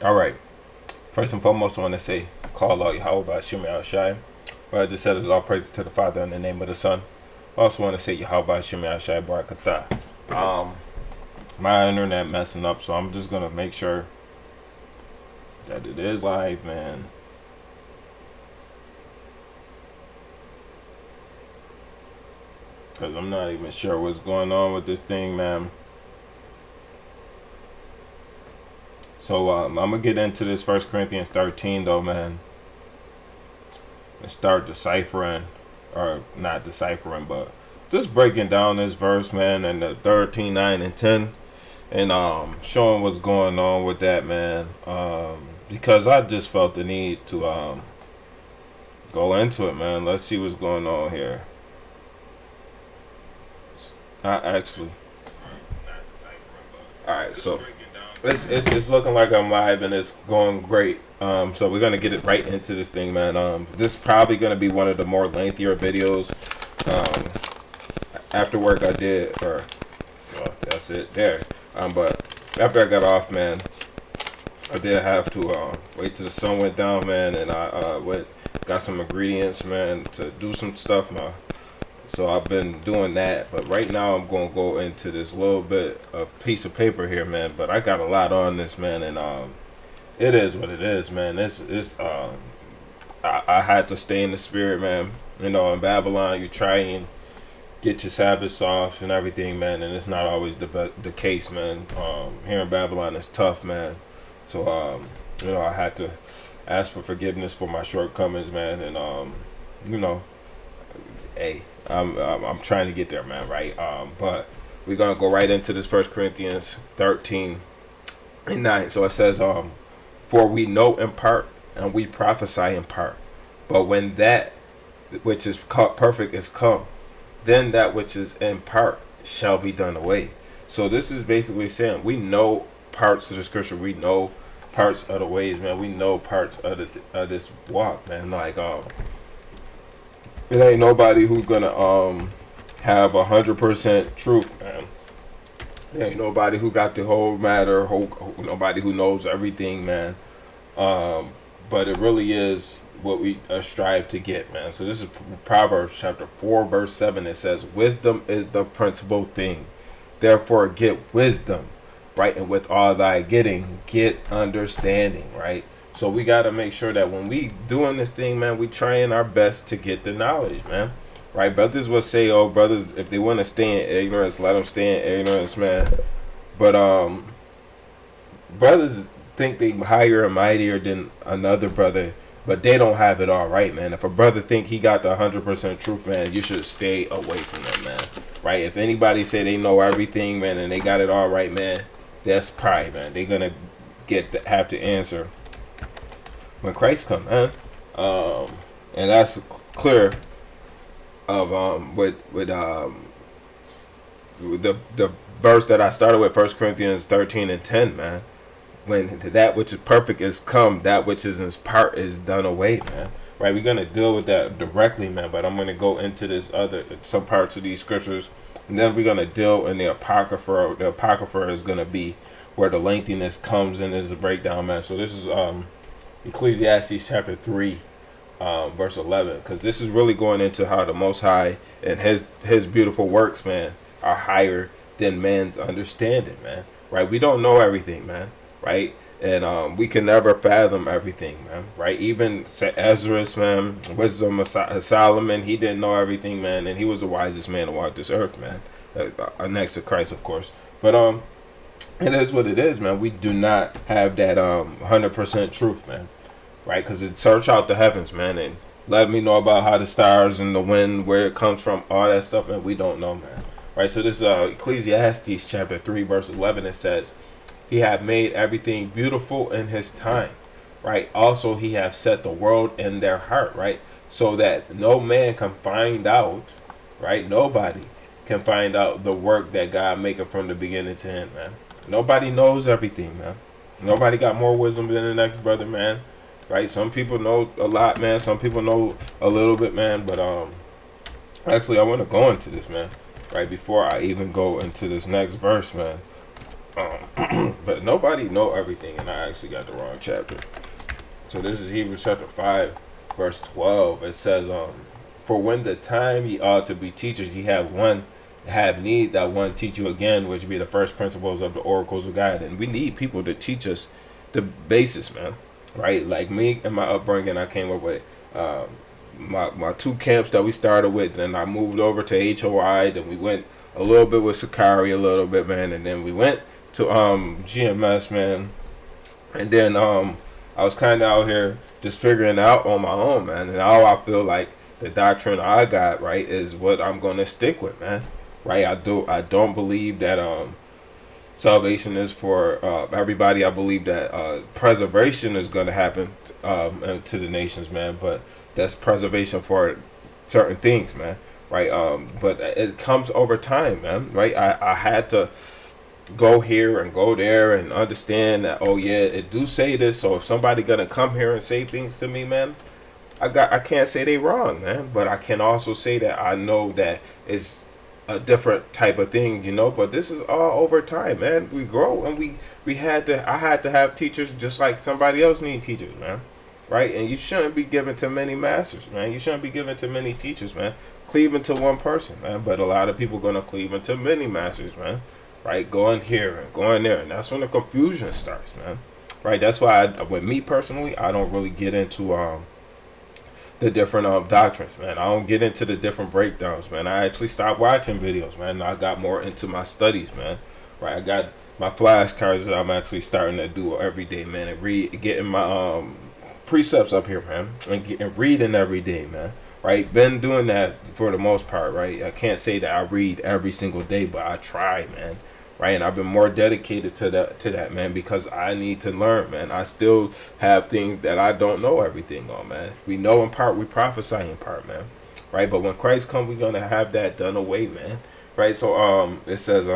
All right. First and foremost, I want to say, call out Yahweh by Shimei Shai. What I just said is all praises to the Father in the name of the Son. I also want to say Yahweh by Shimei Shai Barakatah. My internet messing up, so I'm just gonna make sure that it is live, man. Cause I'm not even sure what's going on with this thing, man. So I'm gonna get into this First Corinthians 13, though, man, and start deciphering, or not deciphering, but just breaking down this verse, man, and the 13, 9, and 10, and showing what's going on with that, man. Because I just felt the need to go into it, man. Let's see what's going on here. Not actually. All right, so it's looking like I'm live and it's going great. So we're gonna get it right into this thing, man. This is probably gonna be one of the more lengthier videos. After work, I did, or well, that's it there. But after I got off, man, I did have to wait till the sun went down, man, and I got some ingredients, man, to do some stuff, man. So I've been doing that, but right now I'm gonna go into this little bit of piece of paper here, man. But I got a lot on this, man, and it is what it is, man. I had to stay in the spirit, man. You know, in Babylon, you try and get your Sabbaths off and everything, man, and it's not always the case, man. Here in Babylon, it's tough, man. So you know, I had to ask for forgiveness for my shortcomings, man, and you know, hey. I'm trying to get there, man, right? But we're going to go right into this First Corinthians 13 and 9. So it says, for we know in part and we prophesy in part. But when that which is perfect is come, then that which is in part shall be done away. So this is basically saying we know parts of the scripture. We know parts of the ways, man. We know parts of this walk, man. Like, it ain't nobody who's gonna have 100% truth, man. It ain't nobody who got the whole matter. Nobody who knows everything, man. But it really is what we strive to get, man. So this is Proverbs chapter 4, verse 7. It says, "Wisdom is the principal thing. Therefore, get wisdom, right? And with all thy getting, get understanding, right?" So we got to make sure that when we doing this thing, man, we trying our best to get the knowledge, man. Right? Brothers will say, oh, brothers, if they want to stay in ignorance, let them stay in ignorance, man. But brothers think they higher and mightier than another brother, but they don't have it all right, man. If a brother think he got the 100% truth, man, you should stay away from them, man. Right? If anybody say they know everything, man, and they got it all right, man, that's pride, man. They're going to have to answer when Christ come, man. And that's clear of with the verse that I started with, 1 Corinthians 13 and 10, man. When that which is perfect is come, that which is in part is done away, man. Right? We're gonna deal with that directly, man. But I'm gonna go into some parts of these scriptures, and then we're gonna deal in the apocrypha. The apocrypha is gonna be where the lengthiness comes in as a breakdown, man. So this is Ecclesiastes chapter 3, verse 11, because this is really going into how the Most High and his beautiful works, man, are higher than man's understanding, man. Right? We don't know everything, man. Right? And we can never fathom everything, man. Right? Even Ezra's, man, wisdom of Solomon, he didn't know everything, man, and he was the wisest man to walk this earth, man. Next to Christ, of course. But it is what it is, man. We do not have that 100% truth, man. Right? Because it search out the heavens, man, and let me know about how the stars and the wind, where it comes from, all that stuff, man, we don't know, man. Right? So this Ecclesiastes chapter 3, verse 11, it says, he hath made everything beautiful in his time. Right? Also, he hath set the world in their heart, right? So that no man can find out, right? Nobody can find out the work that God maketh from the beginning to end, man. Nobody knows everything, man. Nobody got more wisdom than the next brother, man. Right? Some people know a lot, man. Some people know a little bit, man. But actually, I want to go into this, man. Right before I even go into this next verse, man. But nobody know everything, and I actually got the wrong chapter. So this is Hebrews chapter 5, verse 12. It says, for when the time ye ought to be teachers, ye have need that one teach you again, which be the first principles of the oracles of God. And we need people to teach us the basis, man. Right? Like me and my upbringing, I came up with my two camps that we started with. Then I moved over to HOI. Then we went a little bit with Sakari, a little bit, man. And then we went to GMS, man. And then I was kind of out here just figuring out on my own, man. And now I feel like the doctrine I got, right, is what I'm going to stick with, man. Right? I don't believe that salvation is for everybody. I believe that preservation is going to happen to the nations, man. But that's preservation for certain things, man. Right? But it comes over time, man. Right? I had to go here and go there and understand that, oh yeah, it do say this. So if somebody gonna come here and say things to me, man, I can't say they wrong, man. But I can also say that I know that it's a different type of thing, you know. But this is all over time, man. We grow, and I had to have teachers just like somebody else need teachers, man. Right? And you shouldn't be given to many masters, man. You shouldn't be given to many teachers, man. Cleaving to one person, man. But a lot of people gonna cleave into many masters, man. Right, going here and going there, and that's when the confusion starts, man. Right, that's why with me personally, I don't really get into the different doctrines, man. I don't get into the different breakdowns, man. I actually stopped watching videos, man. I got more into my studies, man. Right, I got my flashcards that I'm actually starting to do every day, man, and getting my precepts up here, man, and reading every day, man. Right, been doing that for the most part, right. I can't say that I read every single day, but I try, man. Right, and I've been more dedicated to that, man, because I need to learn, man. I still have things that I don't know everything on, man. We know in part, we prophesy in part, man. Right, but when Christ comes, we're gonna have that done away, man. Right, so it says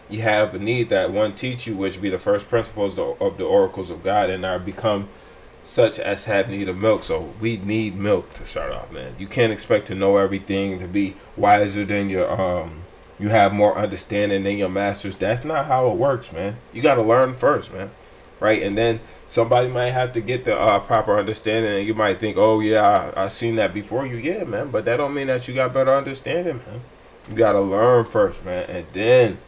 you have a need that one teach you, which be the first principles of the oracles of God, and are become such as have need of milk. So we need milk to start off, man. You can't expect to know everything, to be wiser than your you have more understanding than your masters. That's not how it works, man. You got to learn first, man. Right? And then somebody might have to get the proper understanding, and you might think, oh yeah, I seen that before you. Yeah, man, but that don't mean that you got better understanding, man. You got to learn first, man, and then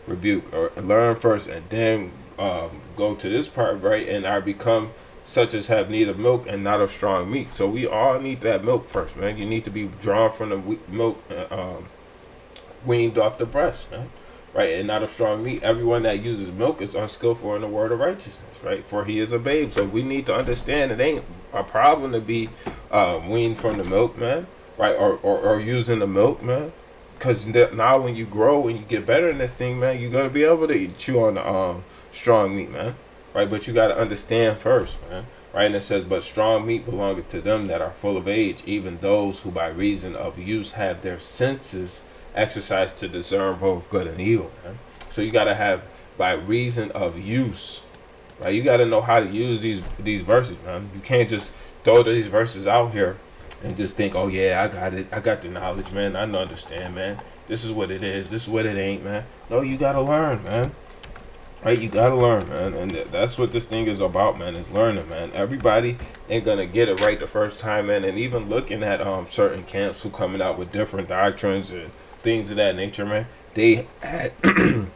rebuke, or learn first and then go to this part, right? And I become such as have need of milk and not of strong meat. So we all need that milk first, man. You need to be drawn from the milk, weaned off the breast, man. Right, and not of strong meat. Everyone that uses milk is unskillful in the word of righteousness, right? For he is a babe. So we need to understand it ain't a problem to be weaned from the milk, man. Right, or using the milk, man. Because now when you grow and you get better in this thing, man, you're going to be able to chew on the strong meat, man. Right, but you got to understand first, man. Right, and it says, but strong meat belongeth to them that are full of age, even those who by reason of use have their senses exercised to discern both good and evil, man. So you got to have by reason of use, right? You got to know how to use these verses, man. You can't just throw these verses out here and just think, oh yeah, I got it. I got the knowledge, man. I understand, man. This is what it is. This is what it ain't, man. No, you got to learn, man. Right, you gotta learn, man, and that's what this thing is about, man. Is learning, man. Everybody ain't gonna get it right the first time, man. And even looking at certain camps who coming out with different doctrines and things of that nature, man, they had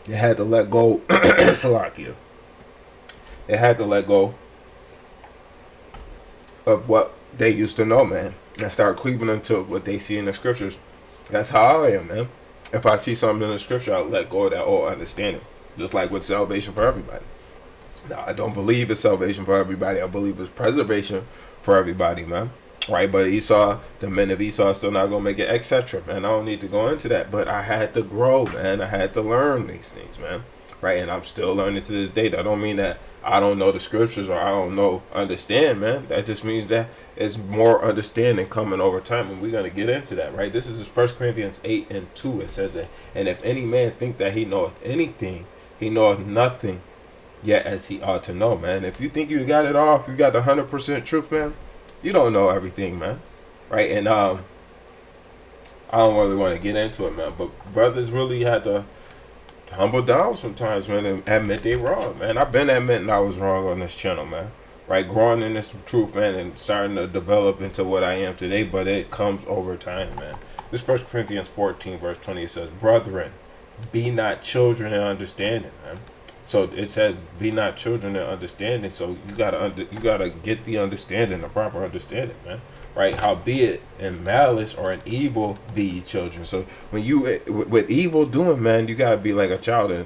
they had to let go. Salakia. They had to let go of what they used to know, man, and start cleaving into what they see in the scriptures. That's how I am, man. If I see something in the scripture, I'll let go of that old understanding. Just like with salvation for everybody. Now, I don't believe it's salvation for everybody. I believe it's preservation for everybody, man. Right? But Esau, the men of Esau are still not going to make it, etc. Man, I don't need to go into that. But I had to grow, man. I had to learn these things, man. Right? And I'm still learning to this day. That don't mean that I don't know the scriptures or I don't understand, man. That just means that it's more understanding coming over time. And we're going to get into that, right? This is 1 Corinthians 8:2. It says that, and if any man think that he knoweth anything, he knoweth nothing yet as he ought to know, man. If you think you got it all, if you got the 100% truth, man, you don't know everything, man. Right? And I don't really want to get into it, man. But brothers really had to humble down sometimes, man, and admit they wrong, man. I've been admitting I was wrong on this channel, man. Right, growing in this truth, man, and starting to develop into what I am today, but it comes over time, man. This 1 Corinthians 14, verse 20, it says, "Brethren, be not children in understanding," man. So it says, "Be not children in understanding." So you gotta get the understanding, the proper understanding, man. Right? Howbeit in malice or in evil be ye children. So when you with evil doing, man, you gotta be like a child and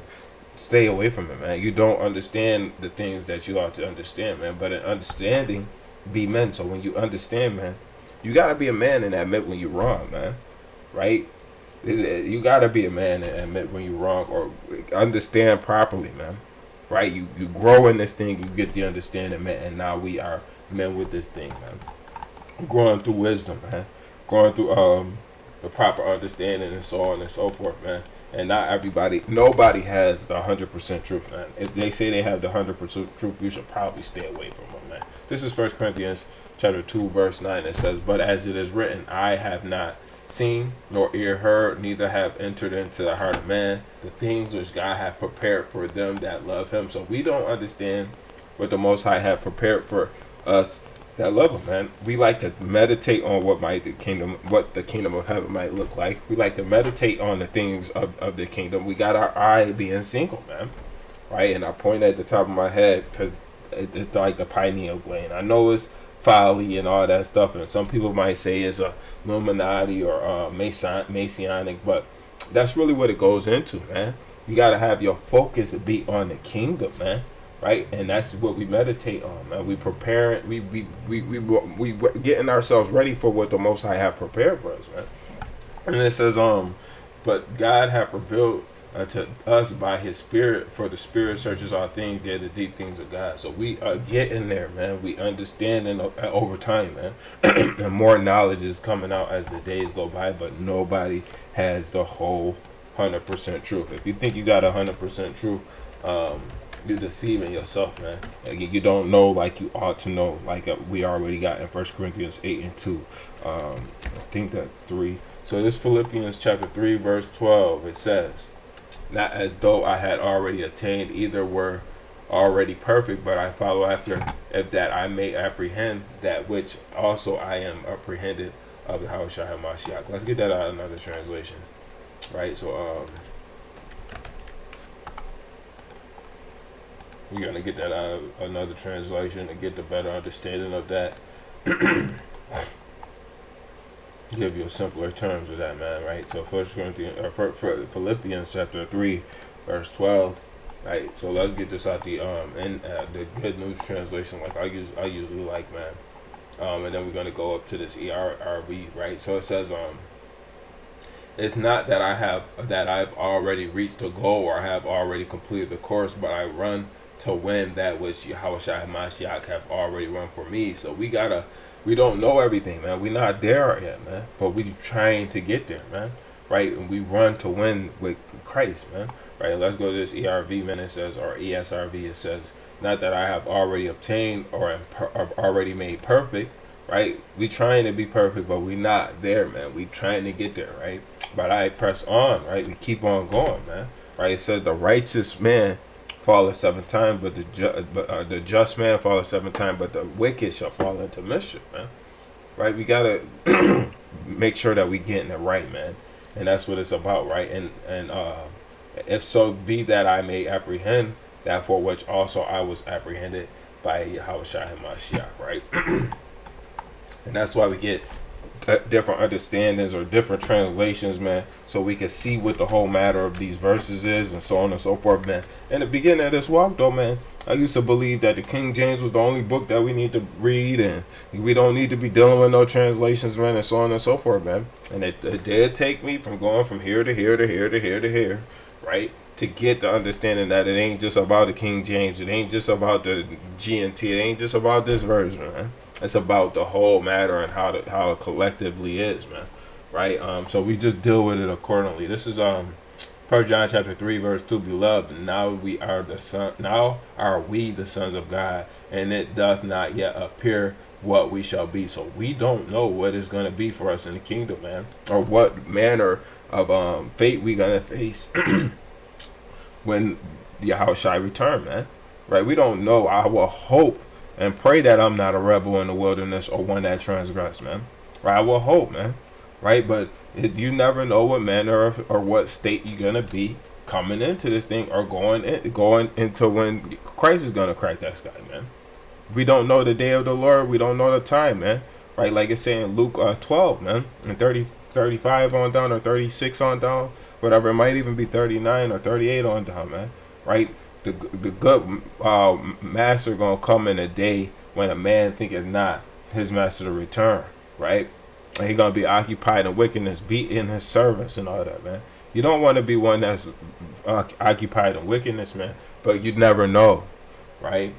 stay away from it, man. You don't understand the things that you ought to understand, man. But in understanding, be men. So when you understand, man, you gotta be a man and admit when you're wrong, man. Right? You gotta be a man and admit when you're wrong, or understand properly, man. Right? You grow in this thing, you get the understanding, man, and now we are men with this thing, man. Growing through wisdom, man. Growing through the proper understanding and so on and so forth, man. And nobody has the 100% truth, man. If they say they have the 100% truth, you should probably stay away from them, man. This is 1 Corinthians chapter 2, verse 9. It says, "But as it is written, I have not seen, nor ear heard, neither have entered into the heart of man, the things which God hath prepared for them that love him." So we don't understand what the Most High have prepared for us that love him, man. We like to meditate on what the kingdom of heaven might look like. We like to meditate on the things of the kingdom. We got our eye being single, man. Right? And I point at the top of my head because it's like the pineal gland. I know it's folly and all that stuff, and some people might say it's a Illuminati or Masonic, but that's really what it goes into, man. You got to have your focus be on the kingdom, man. Right, and that's what we meditate on, man. We prepare, we getting ourselves ready for what the Most High have prepared for us, man. And it says, but God hath revealed unto us by His Spirit, for the Spirit searches all things, yet the deep things of God. So we are getting there, man. We understanding over time, man. And more knowledge is coming out as the days go by, but nobody has the whole 100% truth. If you think you got 100% truth, you're deceiving yourself, man. Like, you don't know like you ought to know, like we already got in 1 Corinthians 8 and 2. I think that's 3. So this Philippians chapter 3, verse 12, it says, "Not as though I had already attained, either were already perfect, but I follow after, if that I may apprehend that which also I am apprehended of the Yahushua HaMashiach." Let's get that out of another translation. Right, so we're going to get that out of another translation to get the better understanding of that. Give you a simpler terms of that, man, right? So Philippians chapter 3, verse 12, right? So let's get this out the Good News translation, like I usually like, man. And then we're going to go up to this ERV, right? So it says, "It's not that I've already reached a goal or have already completed the course, but I run to win that which Yahushua HaMashiach have already run for me." So we don't know everything, man. We're not there yet, man. But we trying to get there, man. Right? And we run to win with Christ, man. Right? Let's go to this ERV, man. It says, or ESRV, it says, "Not that I have already obtained or am already made perfect." Right? We trying to be perfect, but we not there, man. We trying to get there, right? But I press on, right? We keep on going, man. Right? It says the righteous man falleth 7 times, but the just man falleth 7 times, but the wicked shall fall into mischief, man. Right? We gotta make sure that we getting it right, man. And that's what it's about, right? And if so be that I may apprehend that for which also I was apprehended by Yahushua HaMashiach, right? And that's why we get different understandings or different translations, man, so we can see what the whole matter of these verses is and so on and so forth, man. In the beginning of this walk, though, man, I used to believe that the King James was the only book that we need to read, and we don't need to be dealing with no translations, man, and so on and so forth, man. And it did take me from going from here to here to here to here to here, right, to get the understanding that it ain't just about the King James, it ain't just about the GNT, it ain't just about this version, man. It's about the whole matter and how it collectively is, man. Right? So we just deal with it accordingly. This is 1 John chapter 3, verse 2, "Beloved, now are we the sons of God, and it doth not yet appear what we shall be." So we don't know what is going to be for us in the kingdom, man, or what manner of fate we gonna face. when Yahushua return, man. Right? We don't know. I will hope and pray that I'm not a rebel in the wilderness or one that transgressed, man. Right? I will hope, man. Right? But you never know what manner or what state you're gonna be coming into this thing or going into when Christ is gonna crack that sky, man. We don't know the day of the Lord. We don't know the time, man. Right? Like it's saying Luke 12, man, and 35 on down or 36 on down, whatever. It might even be 39 or 38 on down, man. Right? The good master gonna come in a day when a man thinketh not his master to return. Right? And he gonna be occupied in wickedness, beating his servants and all that, man. You don't want to be one that's occupied in wickedness, man. But you never know, right?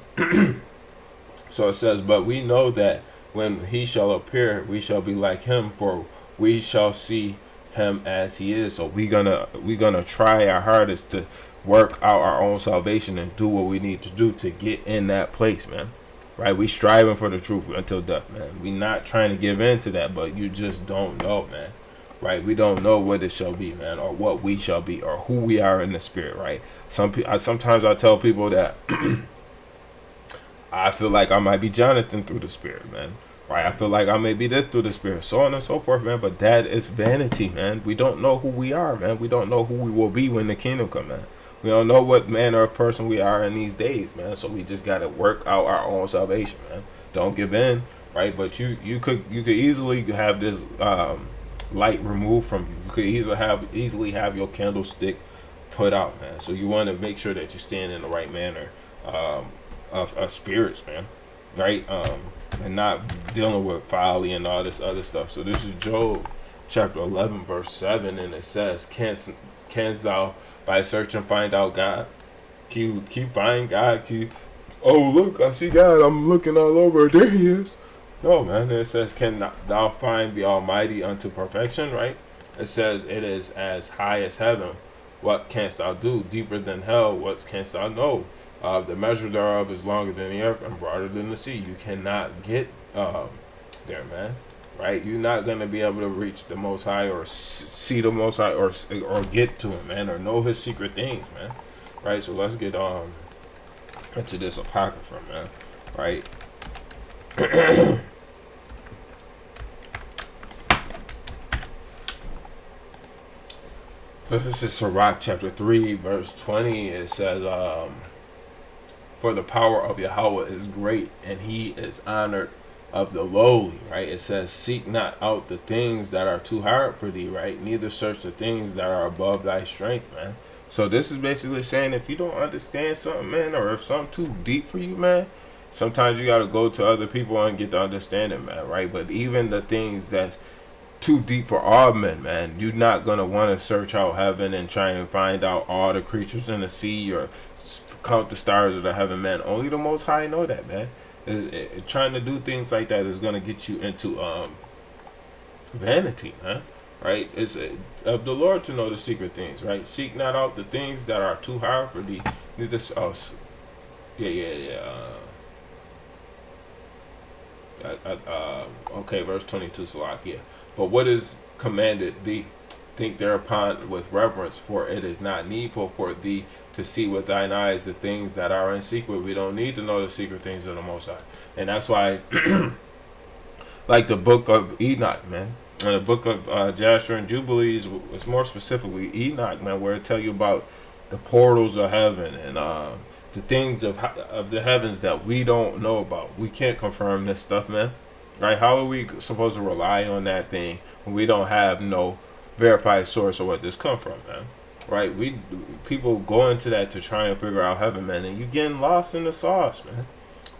So it says, but we know that when he shall appear, we shall be like him, for we shall see him as he is. So we gonna try our hardest to work out our own salvation and do what we need to do to get in that place, man. Right? We striving for the truth until death, man. We not trying to give in to that, but you just don't know, man. Right? We don't know what it shall be, man, or what we shall be, or who we are in the spirit, right? Sometimes I tell people that I feel like I might be Jonathan through the spirit, man. Right? I feel like I may be this through the spirit, so on and so forth, man. But that is vanity, man. We don't know who we are, man. We don't know who we will be when the kingdom comes, man. We don't know what manner of person we are in these days, man. So we just gotta work out our own salvation, man. Don't give in, right? But you could easily have this light removed from you. You could easily have your candlestick put out, man. So you want to make sure that you stand in the right manner of spirits, man, right? And not dealing with folly and all this other stuff. So this is Job chapter 11 verse 7, and it says, canst thou by searching find out God? Can you find God? Oh look, I see God, I'm looking all over, there he is. No, man. It says, can thou find the Almighty unto perfection, right? It says, it is as high as heaven. What canst thou do? Deeper than hell, what canst thou know? The measure thereof is longer than the earth and broader than the sea. You cannot get there, man. Right? You're not going to be able to reach the Most High or see the Most High or get to him, man, or know his secret things, man. Right? So let's get into this Apocrypha, man. Right? So this is Sirach chapter 3 verse 20. It says, for the power of Yahweh is great, and he is honored of the lowly, right? It says, seek not out the things that are too hard for thee, right? Neither search the things that are above thy strength, man. So this is basically saying, if you don't understand something, man, or if something too deep for you, man, sometimes you got to go to other people and get the understanding, man, right? But even the things that's too deep for all men, man, you're not going to want to search out heaven and try and find out all the creatures in the sea or count the stars of the heaven, man. Only the Most High know that, man. Trying to do things like that is going to get you into vanity, man. Right? It's of the Lord to know the secret things, right? Seek not out the things that are too hard for thee. Neither okay, verse 22, Salakia. But what is commanded thee? Think thereupon with reverence, for it is not needful for thee to see with thine eyes the things that are in secret. We don't need to know the secret things of the Most High. And that's why, like the book of Enoch, man, and the book of Jasher and Jubilees, it's more specifically Enoch, man, where it tell you about the portals of heaven and the things of the heavens that we don't know about. We can't confirm this stuff, man. Right? How are we supposed to rely on that thing when we don't have no verified source of what this come from, man? Right? People go into that to try and figure out heaven, man, and you getting lost in the sauce, man.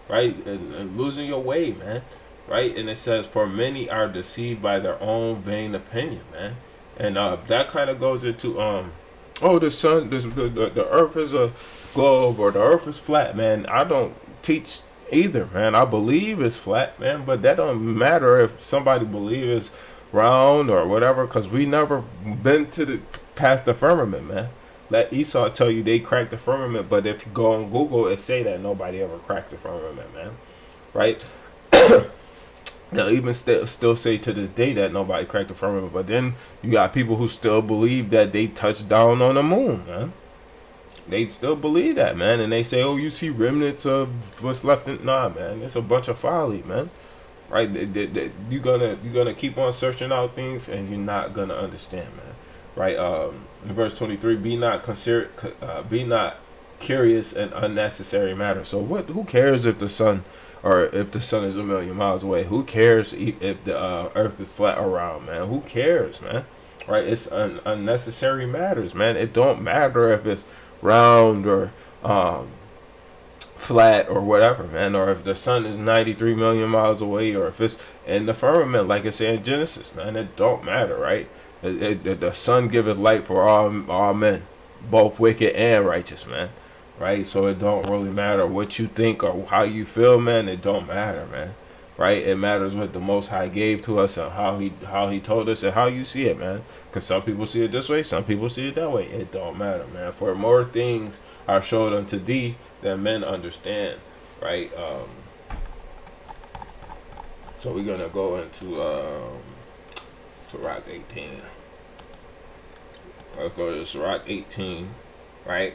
Right? And losing your way, man. Right? And it says, for many are deceived by their own vain opinion, man. And that kind of goes into the sun, the earth is a globe or the earth is flat, man. I don't teach either, man. I believe it's flat, man, but that don't matter if somebody believes it's round or whatever, because we never been to past the firmament, man. Let Esau tell you they cracked the firmament, but if you go on Google, it say that nobody ever cracked the firmament, man. Right? They'll even still say to this day that nobody cracked the firmament, but then you got people who still believe that they touched down on the moon, man. they still believe that, man. And they say, oh, you see remnants of what's left in. Nah, man, it's a bunch of folly, man. Right? You're gonna keep on searching out things, and you're not gonna understand, man. Right? Verse 23: be not curious and unnecessary matters. So what? Who cares if the sun, or if the sun is a million miles away? Who cares if the earth is flat or round, man? Who cares, man? Right? It's unnecessary matters, man. It don't matter if it's round or flat or whatever, man, or if the sun is 93 million miles away, or if it's in the firmament, like it says in Genesis, man. It don't matter, right? The sun giveth light for all men, both wicked and righteous, man. Right? So it don't really matter what you think or how you feel, man. It don't matter, man. Right? It matters what the Most High gave to us, and how he told us, and how you see it, man. Because some people see it this way, some people see it that way. It don't matter, man. For more things are showed unto thee than men understand. Right? So we're gonna go into Sirach 18. Let's go to Sirach 18. Right?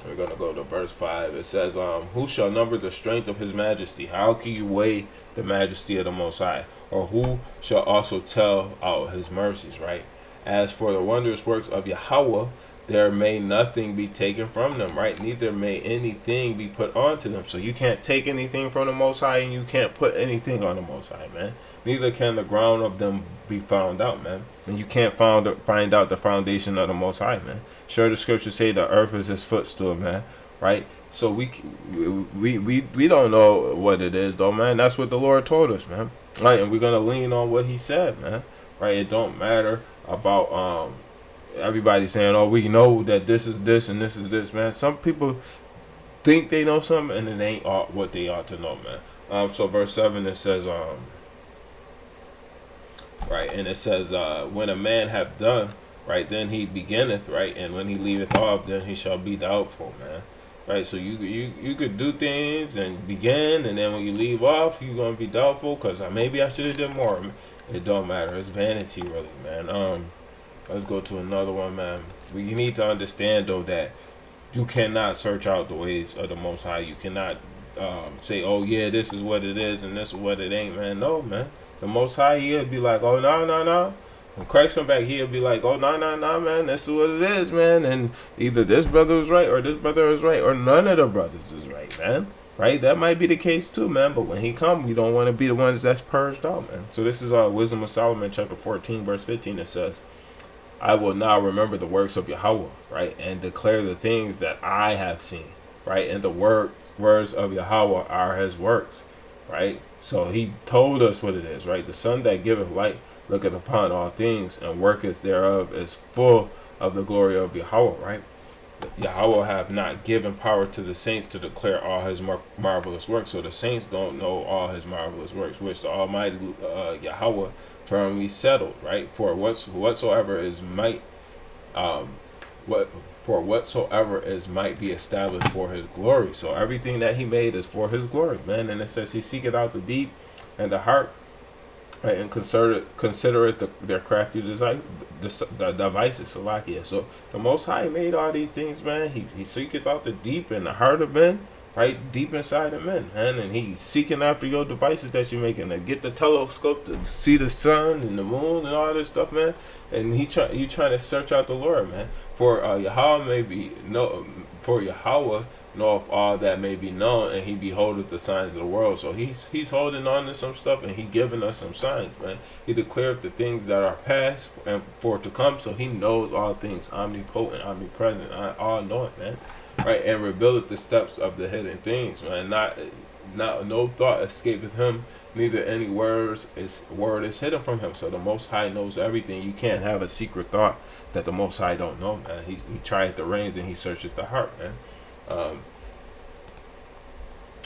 We're going to go to verse 5. It says, who shall number the strength of his majesty? How can you weigh the majesty of the Most High? Or who shall also tell out his mercies, right? As for the wondrous works of Yahweh, there may nothing be taken from them, right? Neither may anything be put onto them. So you can't take anything from the Most High, and you can't put anything on the Most High, man. Neither can the ground of them be found out, man. And you can't find out the foundation of the Most High, man. Sure, the scriptures say the earth is his footstool, man. Right? So we don't know what it is, though, man. That's what the Lord told us, man. Right? And we're gonna lean on what he said, man. Right? It don't matter about everybody saying, oh, we know that this is this and this is this, man. Some people think they know something, and it ain't what they ought to know, man. So verse 7, it says, right, and it says, when a man have done, right, then he beginneth, right, and when he leaveth off, then he shall be doubtful, man. Right, so you could do things and begin, and then when you leave off, you're gonna be doubtful, because maybe I should have done more. It don't matter. It's vanity, really, man. Let's go to another one, man. We need to understand, though, that you cannot search out the ways of the Most High. You cannot say, oh, yeah, this is what it is and this is what it ain't, man. No, man. The Most High, he'll be like, oh, no. When Christ come back, he'll be like, oh, no, man. This is what it is, man. And either this brother was right or this brother is right, or none of the brothers is right, man. Right? That might be the case, too, man. But when he come, we don't want to be the ones that's purged out, man. So this is Wisdom of Solomon, chapter 14, verse 15. It says, I will now remember the works of Yahweh, right, and declare the things that I have seen, right, and the words of Yahweh are his works, right. So he told us what it is, right. The sun that giveth light looketh upon all things, and worketh thereof is full of the glory of Yahweh, right. Yahweh have not given power to the saints to declare all his marvelous works. So the saints don't know all his marvelous works, which the Almighty Yahweh firmly settled, right? For whatsoever is might be established for his glory. So everything that he made is for his glory, man. And it says he seeketh out the deep and the heart, right, and considereth their crafty the devices, Salakia. So the Most High made all these things, man. He seeketh out the deep and the heart of men, right, deep inside of men, man, and he's seeking after your devices that you're making to get the telescope to see the sun and the moon and all this stuff, man. And you trying to search out the Lord, man. For Yahweh knoweth all that may be known, and he beholdeth the signs of the world. So he's holding on to some stuff, and he giving us some signs, man. He declared the things that are past and for to come. So he knows all things, omnipotent, omnipresent, all knowing, man. Right, and revealeth the steps of the hidden things, man. Not no thought escapeth him, neither any word is hidden from him. So the Most High knows everything. You can't have a secret thought that the Most High don't know, man. He trieth the reins and he searches the heart, man.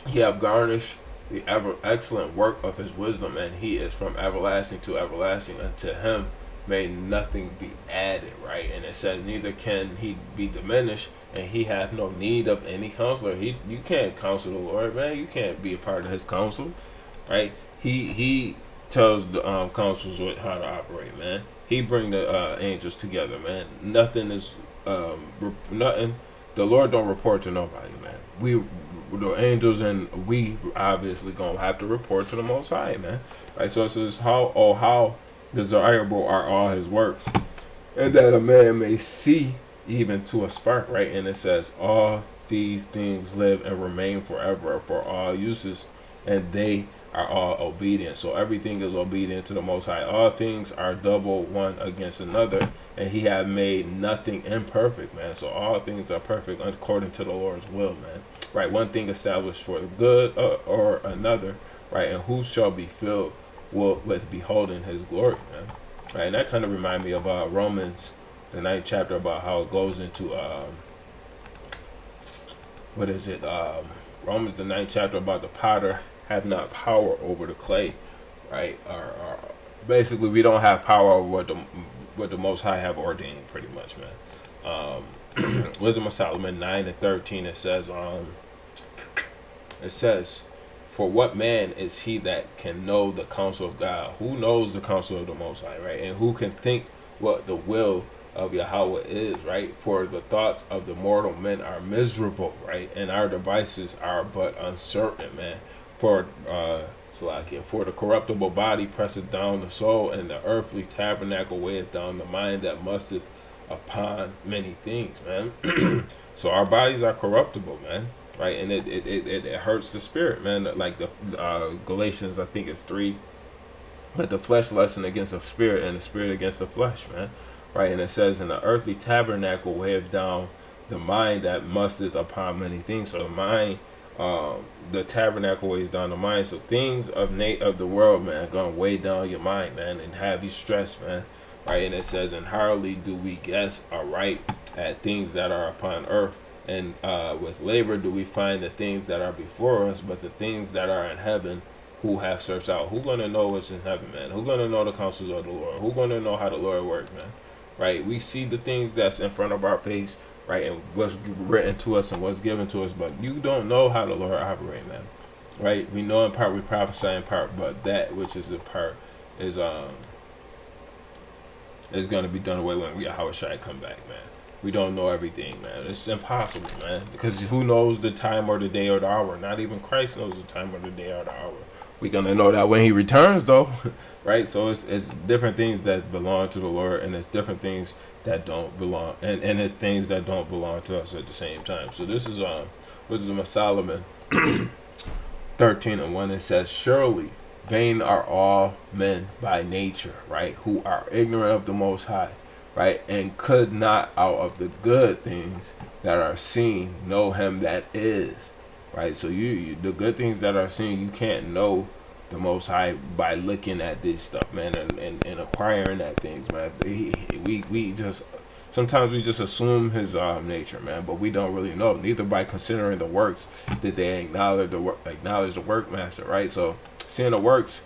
He have garnished the ever excellent work of his wisdom, and he is from everlasting to everlasting, and to him may nothing be added, right? And it says, neither can he be diminished, and he hath no need of any counselor. You can't counsel the Lord, man. You can't be a part of his counsel, right? He tells the councils how to operate, man. He bring the angels together, man. Nothing the Lord don't report to nobody, man. The angels and we obviously gonna have to report to the Most High, man. Right. So it says how desirable are all His works, and that a man may see even to a spark, right? And it says all these things live and remain forever for all uses, and they are all obedient. So everything is obedient to the Most High. All things are double one against another, and He have made nothing imperfect, man. So all things are perfect according to the Lord's will, man. Right, one thing established for good or another, right? And who shall be filled with beholding His glory, man. Right, and that kind of remind me of Romans, the 9th chapter, about how it goes into what is it? Romans, the 9th chapter, about the potter have not power over the clay, right? Or basically, we don't have power over what the Most High have ordained, pretty much, man. Wisdom of Solomon 9:13. It says, for what man is he that can know the counsel of God? Who knows the counsel of the Most High, right? And who can think what the will of Yahweh is, right? For the thoughts of the mortal men are miserable, right? And our devices are but uncertain, man. For the corruptible body presseth down the soul, and the earthly tabernacle weigheth down the mind that musteth upon many things, man. So our bodies are corruptible, man, right? And it hurts the spirit, man. Like the Galatians, I think it's 3. But the flesh lusts against the spirit, and the spirit against the flesh, man. Right? And it says, in the earthly tabernacle weigheth down the mind that musteth upon many things. So the mind, the tabernacle weighs down the mind. So things of the world, man, are gonna weigh down your mind, man, and have you stressed, man. Right? And it says, and hardly do we guess aright at things that are upon earth, and with labor do we find the things that are before us, but the things that are in heaven who have searched out. Who gonna know what's in heaven, man? Who gonna know the counsels of the Lord? Who gonna know how the Lord works, man? Right? We see the things that's in front of our face, right, and what's written to us and what's given to us, but you don't know how the Lord operates, man. Right? We know in part, we prophesy in part, but that which is the part is going to be done away when Yahweh Shai come back, man. We don't know everything, man. It's impossible, man, because who knows the time or the day or the hour? Not even Christ knows the time or the day or the hour. We're going to know that when He returns, though, right? So it's different things that belong to the Lord, and it's different things that don't belong, and it's things that don't belong to us at the same time. So this is Wisdom of Solomon 13:1. It says, surely vain are all men by nature, right, who are ignorant of the Most High, right, and could not out of the good things that are seen know Him that is, right. So you the good things that are seen, you can't know the Most High by looking at this stuff, man, and acquiring that things, man. We just sometimes we just assume His nature, man, but we don't really know. Neither by considering the works that they acknowledge the workmaster, right. So seeing the works,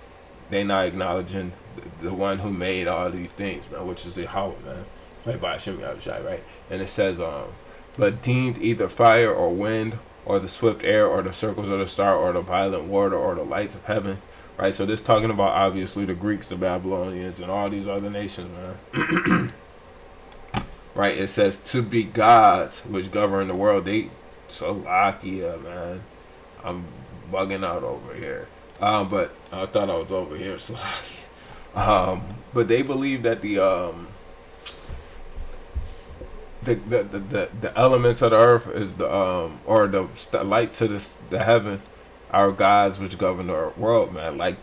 they not acknowledging the one who made all these things, man, which is Yahweh, man, right, by Hashem Yahushai, right. And it says, but deemed either fire or wind or the swift air or the circles of the star or the violent water or the lights of heaven, right. So this talking about obviously the Greeks, the Babylonians, and all these other nations, man. Right. It says to be gods which govern the world. They Salakia, man. I'm bugging out over here. But I thought I was over here, so but they believe that the elements of the earth is the or the lights of the heaven are gods which govern the world, man. Like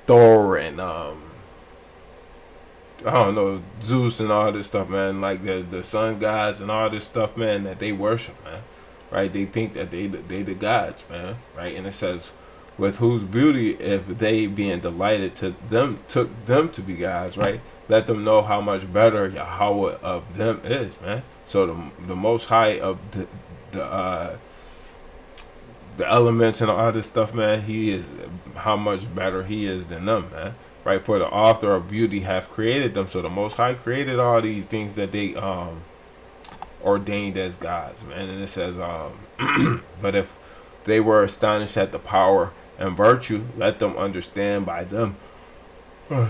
Thor and I don't know, Zeus and all this stuff, man. Like the sun gods and all this stuff, man, that they worship, man. Right? They think that they the gods, man. Right? And it says, with whose beauty, if they being delighted to them, took them to be gods, right? Let them know how much better Yahweh of them is, man. So the Most High of the elements and all this stuff, man, He is how much better He is than them, man. Right? For the author of beauty have created them. So the Most High created all these things that they ordained as gods, man. And it says, but if they were astonished at the power and virtue, let them understand by them how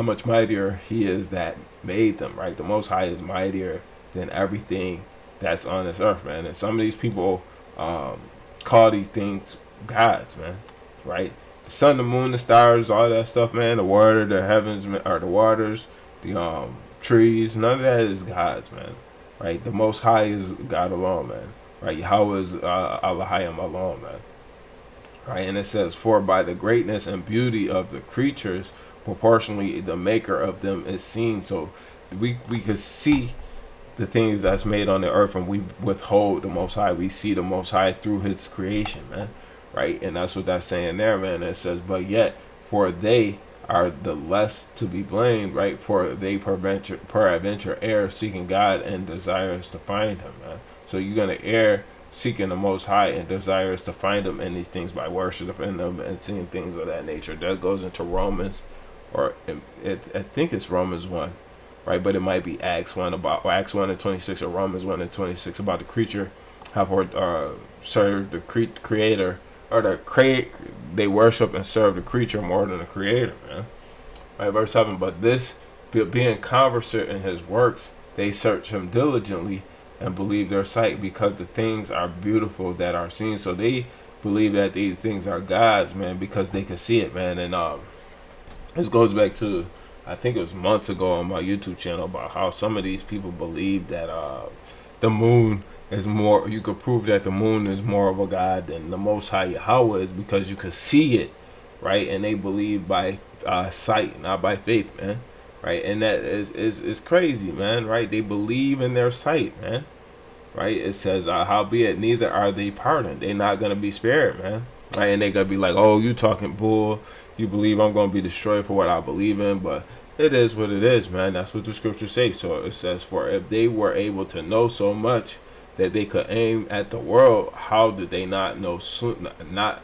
much mightier He is that made them, right? The Most High is mightier than everything that's on this earth, man. And some of these people call these things gods, man. Right? The sun, the moon, the stars, all that stuff, man. The water, the heavens, or the waters, the trees. None of that is gods, man. Right? The Most High is God alone, man. Right? Yahweh is Elohim alone, man. Right? And it says, for by the greatness and beauty of the creatures, proportionally the maker of them is seen. So we could see the things that's made on the earth, and we withhold the Most High. We see the Most High through His creation, man. Right? And that's what that's saying there, man. It says, but yet, for they are the less to be blamed, right? For they peradventure err, seeking God and desires to find Him, man. So you're gonna err, seeking the Most High and desires to find Him in these things by worshiping Them and seeing things of that nature. That goes into Romans, or I think it's Romans 1, right? But it might be Acts 1 about, or Acts 1 and 26, or Romans 1 and 26 about the creature have served the creator, or they worship and serve the creature more than the creator, man. Right, verse 7, but this, being conversant in His works, they search Him diligently and believe their sight, because the things are beautiful that are seen. So they believe that these things are gods, man, because they can see it, man. And this goes back to, I think it was months ago on my YouTube channel, about how some of these people believe that the moon is more, you could prove that the moon is more of a god than the Most High Yahweh is, because you could see it, right? And they believe by sight, not by faith, man. Right? And that is crazy, man. Right? They believe in their sight, man. Right? It says, howbeit neither are they pardoned. They're not gonna be spared, man. Right? And they gonna be like, oh, you talking bull. You believe I'm gonna be destroyed for what I believe in, but it is what it is, man. That's what the scriptures say. So it says, for if they were able to know so much that they could aim at the world, how did they not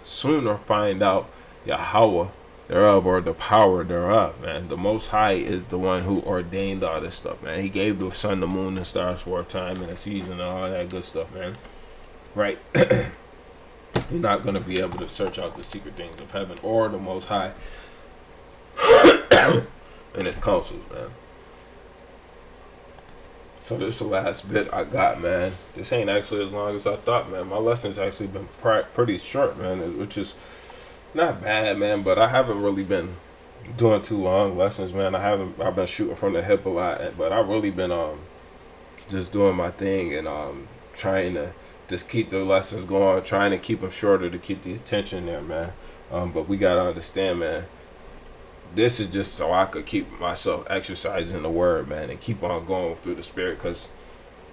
sooner find out Yahweh thereof, or the power thereof, man? The Most High is the one who ordained all this stuff, man. He gave the sun, the moon, and stars for a time and a season and all that good stuff, man. Right? You're not going to be able to search out the secret things of heaven or the Most High and His counsels, man. So this is the last bit I got, man. This ain't actually as long as I thought, man. My lesson's actually been pretty short, man, which is not bad, man. But I haven't really been doing too long lessons, man. I've been shooting from the hip a lot, but I've really been just doing my thing and trying to just keep the lessons going, trying to keep them shorter to keep the attention there, man. But we gotta understand, man. This is just so I could keep myself exercising the word, man, and keep on going through the spirit. Because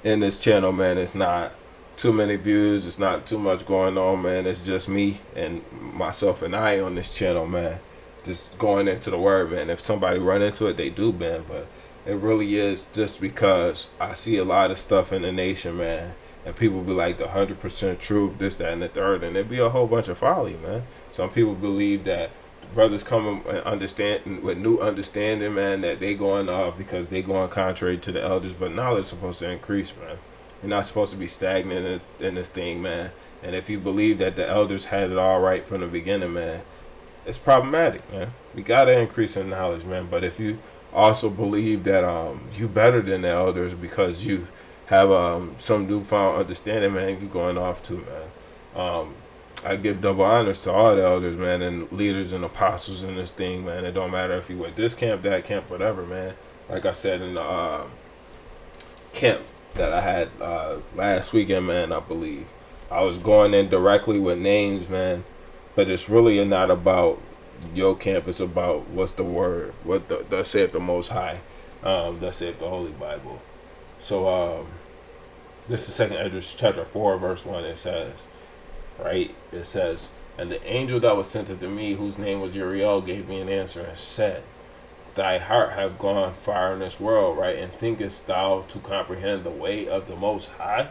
in this channel, man, it's not too many views. It's not too much going on, man. It's just me and myself and I on this channel, man. Just going into the word, man. If somebody run into it, they do, man. But it really is just because I see a lot of stuff in the nation, man. And people be like, the 100% truth, this, that, and the third. And it be a whole bunch of folly, man. Some people believe that brothers come and understand with new understanding, man, that they going off because they going contrary to the elders, but knowledge is supposed to increase, man. You're not supposed to be stagnant in this thing, man. And if you believe that the elders had it all right from the beginning, man, it's problematic, man. We gotta increase in knowledge, man. But if you also believe that you better than the elders because you have some newfound understanding, man, you going off too, man. I give double honors to all the elders, man, and leaders and apostles in this thing, man. It don't matter if you went this camp, that camp, whatever, man. Like I said in the camp that I had last weekend, man, I believe I was going in directly with names, man. But it's really not about your camp. It's about what's the word, what thus saith the Most High, thus saith the Holy Bible. So this is 2nd Esdras chapter 4, verse 1. It says, right? It says, and the angel that was sent unto me, whose name was Uriel, gave me an answer and said, thy heart have gone far in this world, right? And thinkest thou to comprehend the way of the Most High?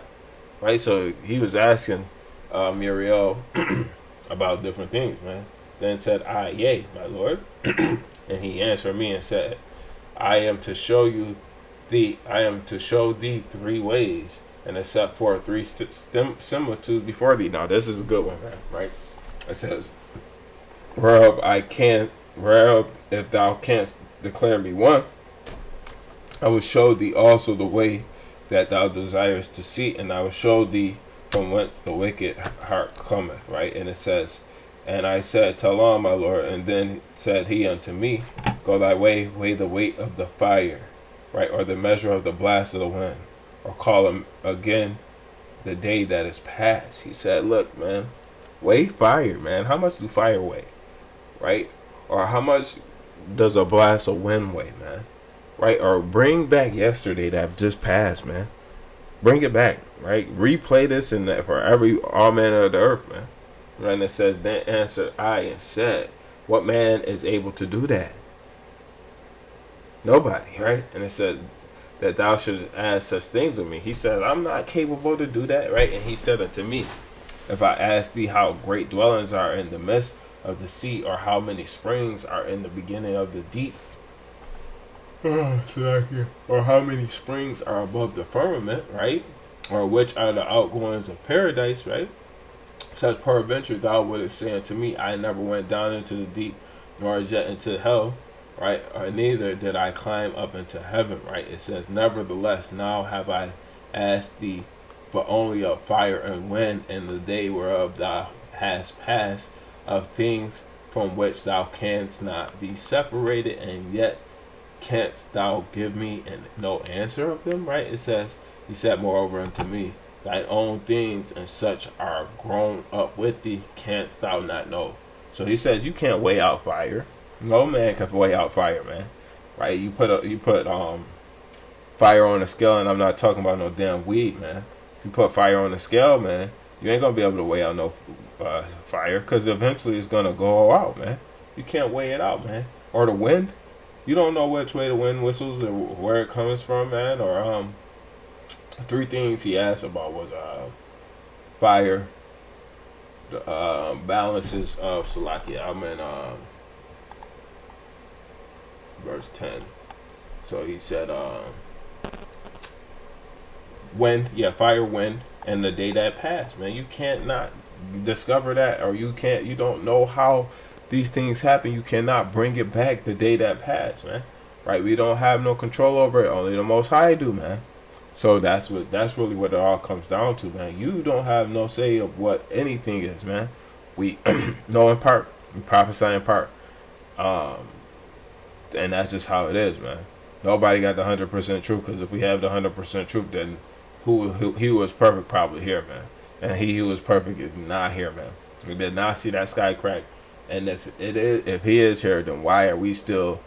Right? So he was asking Uriel about different things, man. Then said I, yea, my Lord. And he answered me and said, I am to show thee 3 ways, and it set forth 3 similitudes before thee. Now this is a good one, man, right? It says, whereof if thou canst declare me one, I will show thee also the way that thou desirest to see, and I will show thee from whence the wicked heart cometh, right? And it says, and I said, Tell on, my Lord. And then said he unto me, Go thy way, weigh the weight of the fire, right? Or the measure of the blast of the wind, or call him again the day that is past. He said, look, man, weigh fire, man. How much do fire weigh, right? Or how much does a blast of wind weigh, man? Right? Or bring back yesterday that just passed, man. Bring it back, right? Replay this in that for every all manner of the earth, man. And it says, Then answered I and said, What man is able to do that? Nobody, right? And it says that thou shouldst ask such things of me. He said, I'm not capable to do that, right? And he said unto me, If I ask thee how great dwellings are in the midst of the sea, or how many springs are in the beginning of the deep, or how many springs are above the firmament, right? Or which are the outgoings of paradise, right? Such peradventure thou wouldst say unto me, I never went down into the deep, nor yet into hell, right? Or neither did I climb up into heaven, right? It says, Nevertheless, now have I asked thee, but only of fire and wind, in the day whereof thou hast passed, of things from which thou canst not be separated, and yet canst thou give me no answer of them, right? It says, He said moreover unto me, Thine own things and such are grown up with thee, canst thou not know? So he says you can't weigh out fire. No man can weigh out fire, man. Right? You put fire on a scale, and I'm not talking about no damn weed, man. If you put fire on the scale, man, you ain't gonna be able to weigh out no fire, because eventually it's gonna go out, man. You can't weigh it out, man. Or the wind. You don't know which way the wind whistles or where it comes from, man. Or three things he asked about was fire, the balances of Salakia. I'm in verse 10. So he said wind, fire, wind, and the day that passed, man. You can't not discover that, or you don't know how these things happen. You cannot bring it back the day that passed, man. Right? We don't have no control over it. Only the Most High do, man. So that's really what it all comes down to, man. You don't have no say of what anything is, man. We know in part, we prophesy in part, and that's just how it is, man. Nobody got the 100% truth, because if we have the 100% truth, then he was perfect probably here, man, and he who was perfect is not here, man. We did not see that sky crack, and if he is here, then why are we still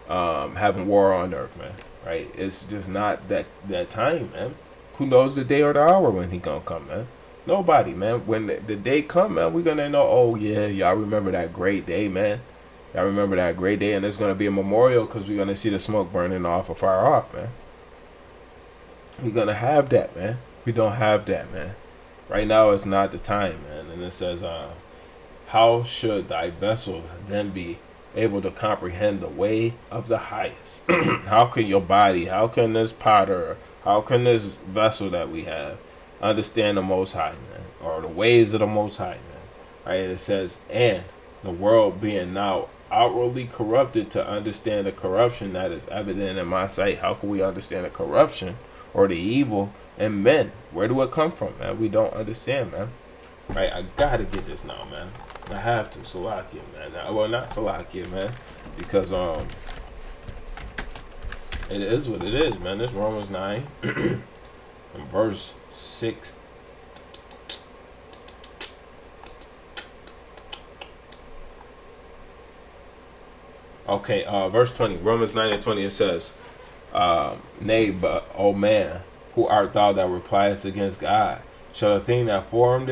having war on earth, man? Right? It's just not that time, man. Who knows the day or the hour when he gonna come, man? Nobody, man. When the day come, man, we gonna know, oh yeah, y'all remember that great day, man. Y'all remember that great day, and there's gonna be a memorial, because we're gonna see the smoke burning off or fire off, man. We're gonna have that, man. We don't have that, man. Right now it's not the time, man. And it says, how should thy vessel then be able to comprehend the way of the highest? How can your body, how can this potter, how can this vessel that we have understand the Most High, man, or the ways of the Most High, man? Right? And it says, and the world being now outwardly corrupted, to understand the corruption that is evident in my sight. How can we understand the corruption or the evil in men? Where do it come from, man? We don't understand, man. Right? I gotta get this now, man. I have to. Salakia, man. Well, not Salakia, man, because it is what it is, man. This Romans 9 and verse 6. Okay, verse 20. Romans 9 and 20. It says, "Nay, but O man, who art thou that repliest against God? Shall the thing that formed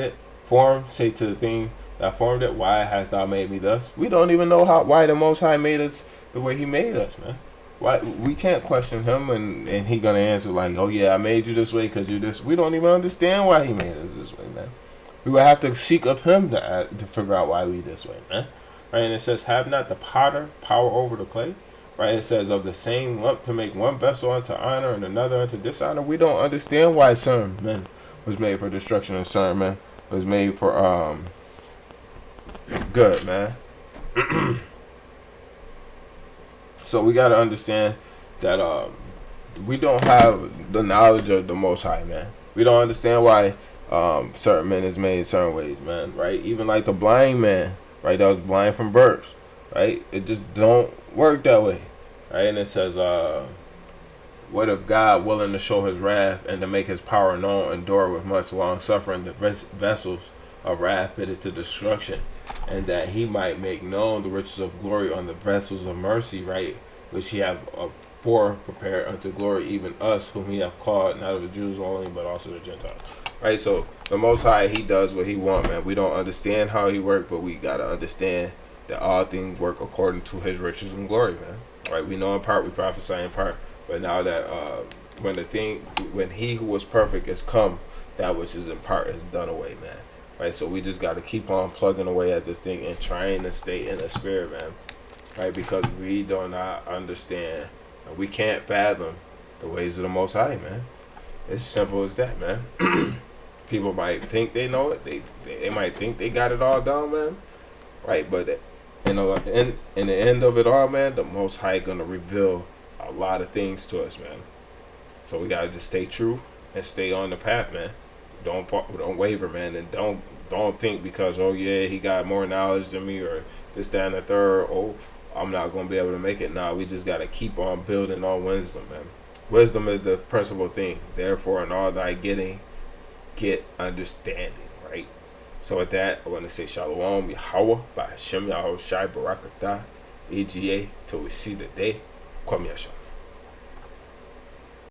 say to the thing that formed it, why hast thou made me thus?" We don't even know why the Most High made us the way He made us, man. Why we can't question Him, and He gonna answer like, "Oh yeah, I made you this way because you this." We don't even understand why He made us this way, man. We would have to seek of Him to figure out why we this way, man. Right? And it says, "Have not the potter power over the clay?" Right? It says, "Of the same lump to make one vessel unto honor and another unto dishonor." We don't understand why certain men was made for destruction and certain men was made for good, man. So we gotta understand that we don't have the knowledge of the Most High, man. We don't understand why certain men is made certain ways, man. Right? Even like the blind man, right? That was blind from birth, right? It just don't work that way, right? And it says, what if God, willing to show his wrath and to make his power known, endure with much long suffering the vessels of wrath fitted to destruction, and that he might make known the riches of glory on the vessels of mercy, right? Which he have for prepared unto glory, even us whom he have called, not of the Jews only, but also the Gentiles. Right? So the Most High, he does what he want, man. We don't understand how he work, but we gotta understand that all things work according to his riches and glory, man. Right? We know in part, we prophesy in part. But now that when he who was perfect is come, that which is in part is done away, man. Right, so we just got to keep on plugging away at this thing and trying to stay in the spirit, man. Right, because we do not understand, and we can't fathom the ways of the Most High, man. It's simple as that, man. People might think they know it. They might think they got it all down, man. Right, but in the end of it all, man, the Most High gonna reveal a lot of things to us, man. So we gotta just stay true and stay on the path, man. Don't waver, man, and don't think because he got more knowledge than me or this, that, and the third. I'm not gonna be able to make it. Nah, we just gotta keep on building on wisdom, man. Wisdom is the principal thing. Therefore, in all thy getting, get understanding, right? So with that, I want to say Shalom, Yahweh, by Hashem Yahweh Shai Barakatah, EGA, till we see the day. Kwame Yasha.